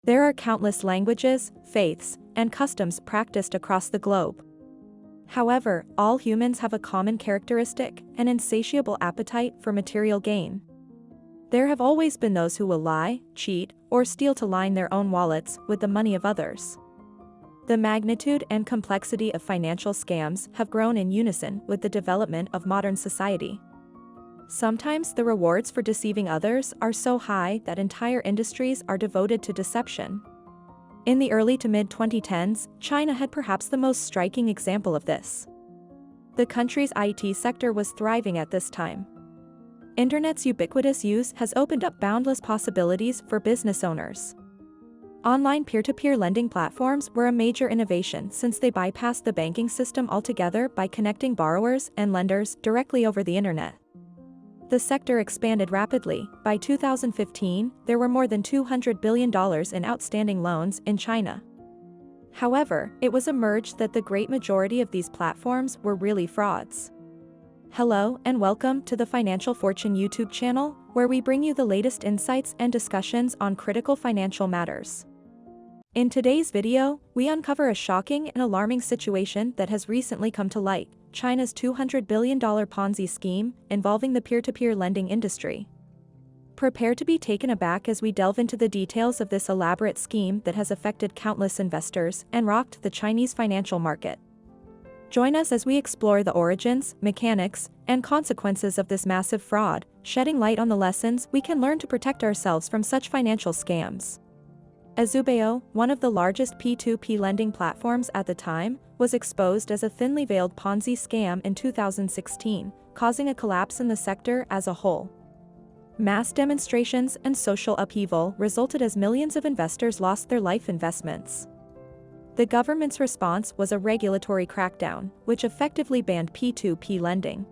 There are countless languages, faiths, and customs practiced across the globe. However, all humans have a common characteristic, an insatiable appetite for material gain. There have always been those who will lie, cheat, or steal to line their own wallets with the money of others. The magnitude and complexity of financial scams have grown in unison with the development of modern society. Sometimes the rewards for deceiving others are so high that entire industries are devoted to deception. In the early to mid-2010s, China had perhaps the most striking example of this. The country's IT sector was thriving at this time. Internet's ubiquitous use has opened up boundless possibilities for business owners. Online peer-to-peer lending platforms were a major innovation since they bypassed the banking system altogether by connecting borrowers and lenders directly over the internet. The sector expanded rapidly. By 2015, there were more than $200 billion in outstanding loans in China. However, it was emerged that the great majority of these platforms were really frauds. Hello and welcome to the Financial Fortune YouTube channel, where we bring you the latest insights and discussions on critical financial matters. In today's video, we uncover a shocking and alarming situation that has recently come to light: China's $200 billion Ponzi scheme involving the peer-to-peer lending industry. Prepare to be taken aback as we delve into the details of this elaborate scheme that has affected countless investors and rocked the Chinese financial market. Join us as we explore the origins, mechanics, and consequences of this massive fraud, shedding light on the lessons we can learn to protect ourselves from such financial scams. Azubeo, one of the largest P2P lending platforms at the time, was exposed as a thinly veiled Ponzi scam in 2016, causing a collapse in the sector as a whole. Mass demonstrations and social upheaval resulted as millions of investors lost their life investments. The government's response was a regulatory crackdown, which effectively banned P2P lending.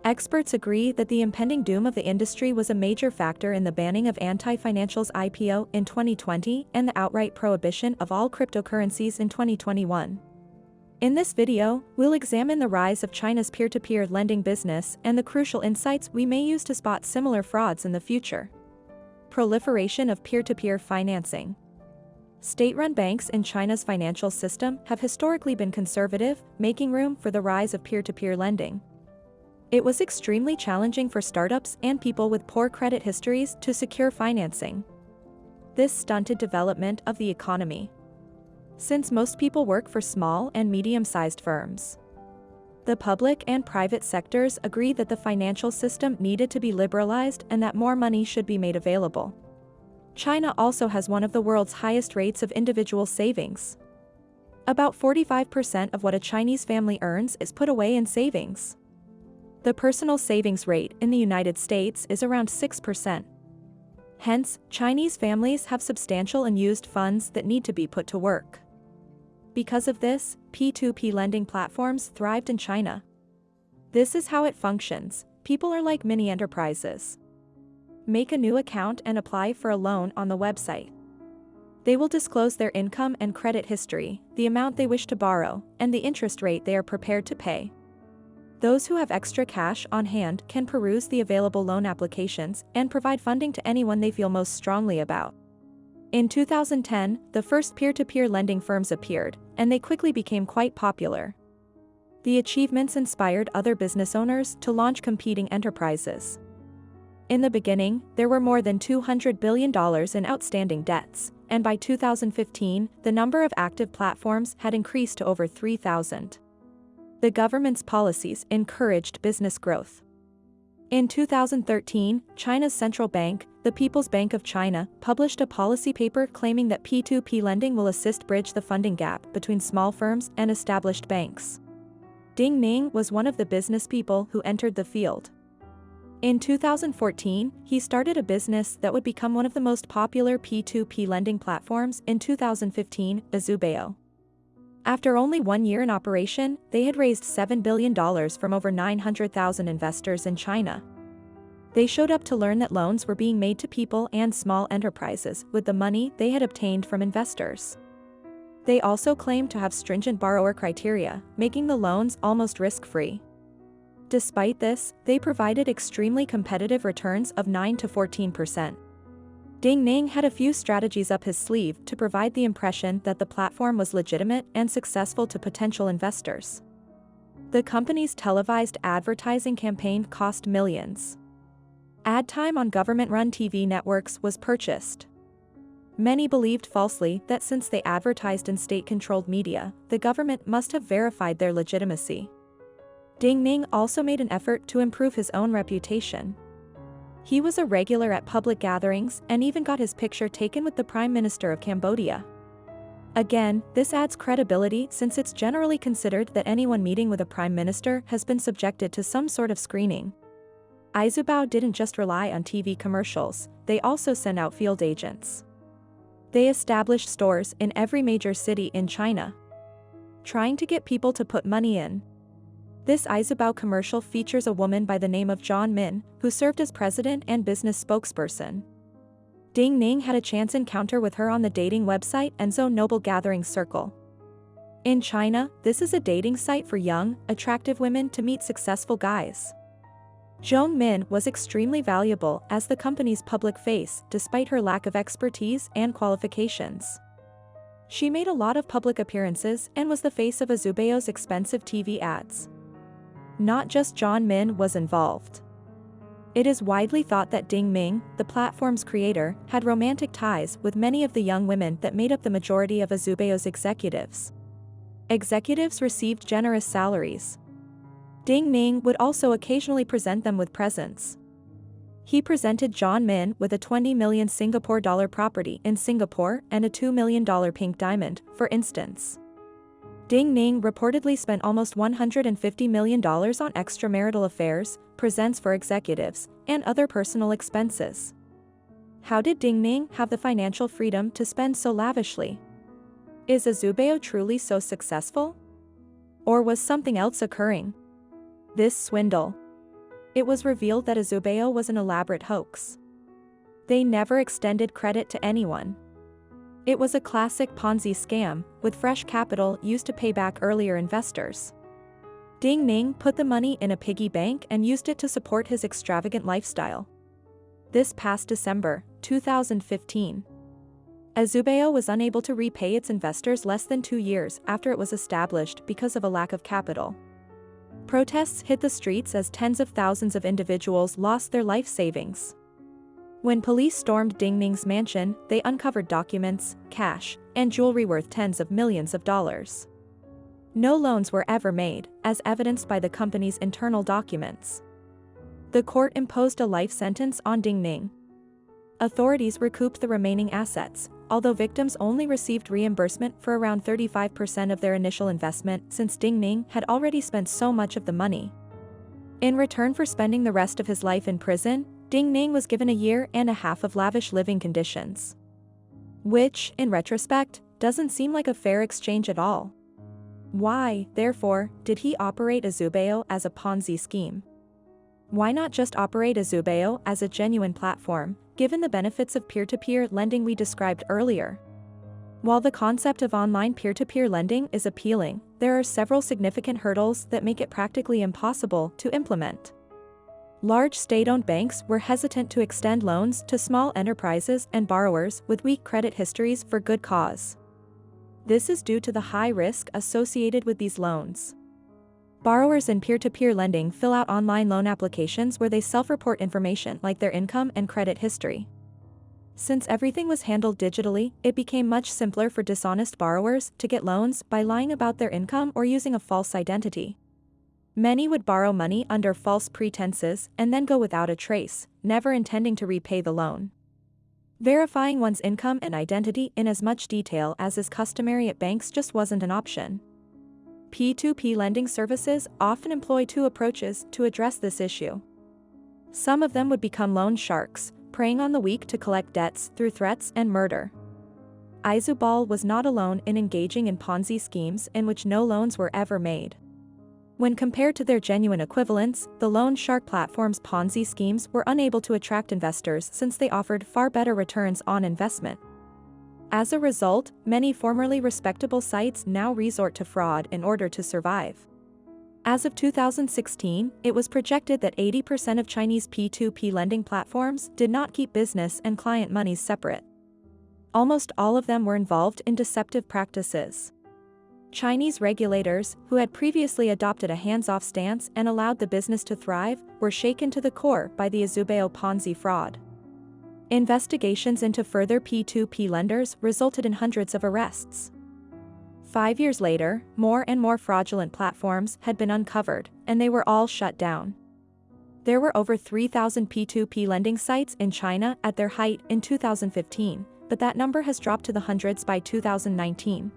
Experts agree that the impending doom of the industry was a major factor in the banning of Anti-Financial's IPO in 2020 and the outright prohibition of all cryptocurrencies in 2021. In this video, we'll examine the rise of China's peer-to-peer lending business and the crucial insights we may use to spot similar frauds in the future. Proliferation of peer-to-peer financing. State-run banks in China's financial system have historically been conservative, making room for the rise of peer-to-peer lending. It was extremely challenging for startups and people with poor credit histories to secure financing. This stunted development of the economy, since most people work for small and medium-sized firms. The public and private sectors agree that the financial system needed to be liberalized and that more money should be made available. China also has one of the world's highest rates of individual savings. About 45% of what a Chinese family earns is put away in savings. The personal savings rate in the United States is around 6%. Hence, Chinese families have substantial unused funds that need to be put to work. Because of this, P2P lending platforms thrived in China. This is how it functions. People are like mini enterprises. Make a new account and apply for a loan on the website. They will disclose their income and credit history, the amount they wish to borrow, and the interest rate they are prepared to pay. Those who have extra cash on hand can peruse the available loan applications and provide funding to anyone they feel most strongly about. In 2010, the first peer-to-peer lending firms appeared, and they quickly became quite popular. The achievements inspired other business owners to launch competing enterprises. In the beginning, there were more than $200 billion in outstanding debts, and by 2015, the number of active platforms had increased to over 3,000. The government's policies encouraged business growth. In 2013, China's central bank, the People's Bank of China, published a policy paper claiming that P2P lending will assist bridge the funding gap between small firms and established banks. Ning was one of the business people who entered the field. In 2014, he started a business that would become one of the most popular P2P lending platforms in 2015, Azubeo. After only 1 year in operation, they had raised $7 billion from over 900,000 investors in China. They showed up to learn that loans were being made to people and small enterprises with the money they had obtained from investors. They also claimed to have stringent borrower criteria, making the loans almost risk-free. Despite this, they provided extremely competitive returns of 9 to 14%. Ning had a few strategies up his sleeve to provide the impression that the platform was legitimate and successful to potential investors. The company's televised advertising campaign cost millions. Ad time on government-run TV networks was purchased. Many believed falsely that since they advertised in state-controlled media, the government must have verified their legitimacy. Ning also made an effort to improve his own reputation. He was a regular at public gatherings and even got his picture taken with the Prime Minister of Cambodia. Again, this adds credibility since it's generally considered that anyone meeting with a prime minister has been subjected to some sort of screening. Azubeo didn't just rely on TV commercials, they also sent out field agents. They established stores in every major city in China, trying to get people to put money in. This Azubeo commercial features a woman by the name of John Min, who served as president and business spokesperson. Ning had a chance encounter with her on the dating website Enzo Noble Gathering Circle. In China, this is a dating site for young, attractive women to meet successful guys. Zhong Min was extremely valuable as the company's public face despite her lack of expertise and qualifications. She made a lot of public appearances and was the face of Azubeo's expensive TV ads. Not just John Min was involved. It is widely thought that Ning, the platform's creator, had romantic ties with many of the young women that made up the majority of Azubeo's executives. Executives received generous salaries. Ning would also occasionally present them with presents. He presented John Min with a 20 million Singapore dollar property in Singapore and a $2 million pink diamond, for instance. Ning reportedly spent almost $150 million on extramarital affairs, presents for executives, and other personal expenses. How did Ning have the financial freedom to spend so lavishly? Is Azubeo truly so successful? Or was something else occurring? This swindle. It was revealed that Azubeo was an elaborate hoax. They never extended credit to anyone. It was a classic Ponzi scam, with fresh capital used to pay back earlier investors. Ning put the money in a piggy bank and used it to support his extravagant lifestyle. This past December, 2015. Azubeo was unable to repay its investors less than 2 years after it was established because of a lack of capital. Protests hit the streets as tens of thousands of individuals lost their life savings. When police stormed Ning's mansion, they uncovered documents, cash, and jewelry worth tens of millions of dollars. No loans were ever made, as evidenced by the company's internal documents. The court imposed a life sentence on Ning. Authorities recouped the remaining assets, although victims only received reimbursement for around 35% of their initial investment since Ning had already spent so much of the money. In return for spending the rest of his life in prison, Ning was given 1.5 years of lavish living conditions. Which, in retrospect, doesn't seem like a fair exchange at all. Why, therefore, did he operate Azubeo as a Ponzi scheme? Why not just operate Azubeo as a genuine platform, given the benefits of peer-to-peer lending we described earlier? While the concept of online peer-to-peer lending is appealing, there are several significant hurdles that make it practically impossible to implement. Large state-owned banks were hesitant to extend loans to small enterprises and borrowers with weak credit histories for good cause. This is due to the high risk associated with these loans. Borrowers in peer-to-peer lending fill out online loan applications where they self-report information like their income and credit history. Since everything was handled digitally, it became much simpler for dishonest borrowers to get loans by lying about their income or using a false identity. Many would borrow money under false pretenses and then go without a trace, never intending to repay the loan. Verifying one's income and identity in as much detail as is customary at banks just wasn't an option. P2P lending services often employ two approaches to address this issue. Some of them would become loan sharks, preying on the weak to collect debts through threats and murder. Azubeo was not alone in engaging in Ponzi schemes in which no loans were ever made. When compared to their genuine equivalents, the loan shark platform's Ponzi schemes were unable to attract investors since they offered far better returns on investment. As a result, many formerly respectable sites now resort to fraud in order to survive. As of 2016, it was projected that 80% of Chinese P2P lending platforms did not keep business and client monies separate. Almost all of them were involved in deceptive practices. Chinese regulators, who had previously adopted a hands-off stance and allowed the business to thrive, were shaken to the core by the Azubeo Ponzi fraud. Investigations into further P2P lenders resulted in hundreds of arrests. 5 years later, more and more fraudulent platforms had been uncovered, and they were all shut down. There were over 3,000 P2P lending sites in China at their height in 2015, but that number has dropped to the hundreds by 2019.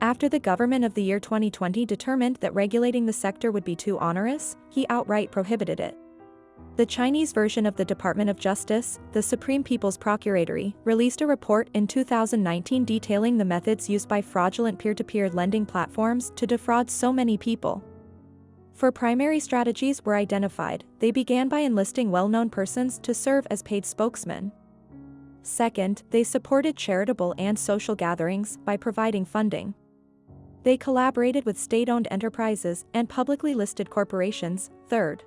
After the government of the year 2020 determined that regulating the sector would be too onerous, he outright prohibited it. The Chinese version of the Department of Justice, the Supreme People's Procuratorate, released a report in 2019 detailing the methods used by fraudulent peer-to-peer lending platforms to defraud so many people. Four primary strategies were identified. They began by enlisting well-known persons to serve as paid spokesmen. Second, they supported charitable and social gatherings by providing funding. They collaborated with state-owned enterprises and publicly listed corporations. Third,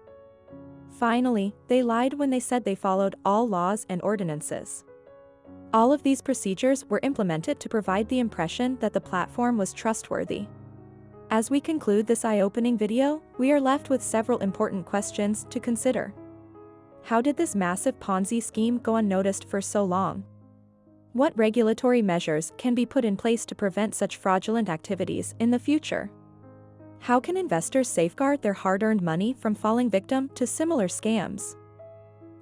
finally, they lied when they said they followed all laws and ordinances. All of these procedures were implemented to provide the impression that the platform was trustworthy. As we conclude this eye-opening video, we are left with several important questions to consider. How did this massive Ponzi scheme go unnoticed for so long? What regulatory measures can be put in place to prevent such fraudulent activities in the future? How can investors safeguard their hard-earned money from falling victim to similar scams?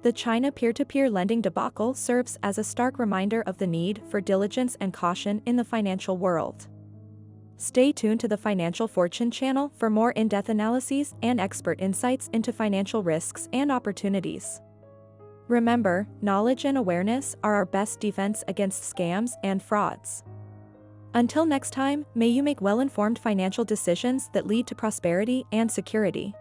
The China peer-to-peer lending debacle serves as a stark reminder of the need for diligence and caution in the financial world. Stay tuned to the Financial Fortune channel for more in-depth analyses and expert insights into financial risks and opportunities. Remember, knowledge and awareness are our best defense against scams and frauds. Until next time, may you make well-informed financial decisions that lead to prosperity and security.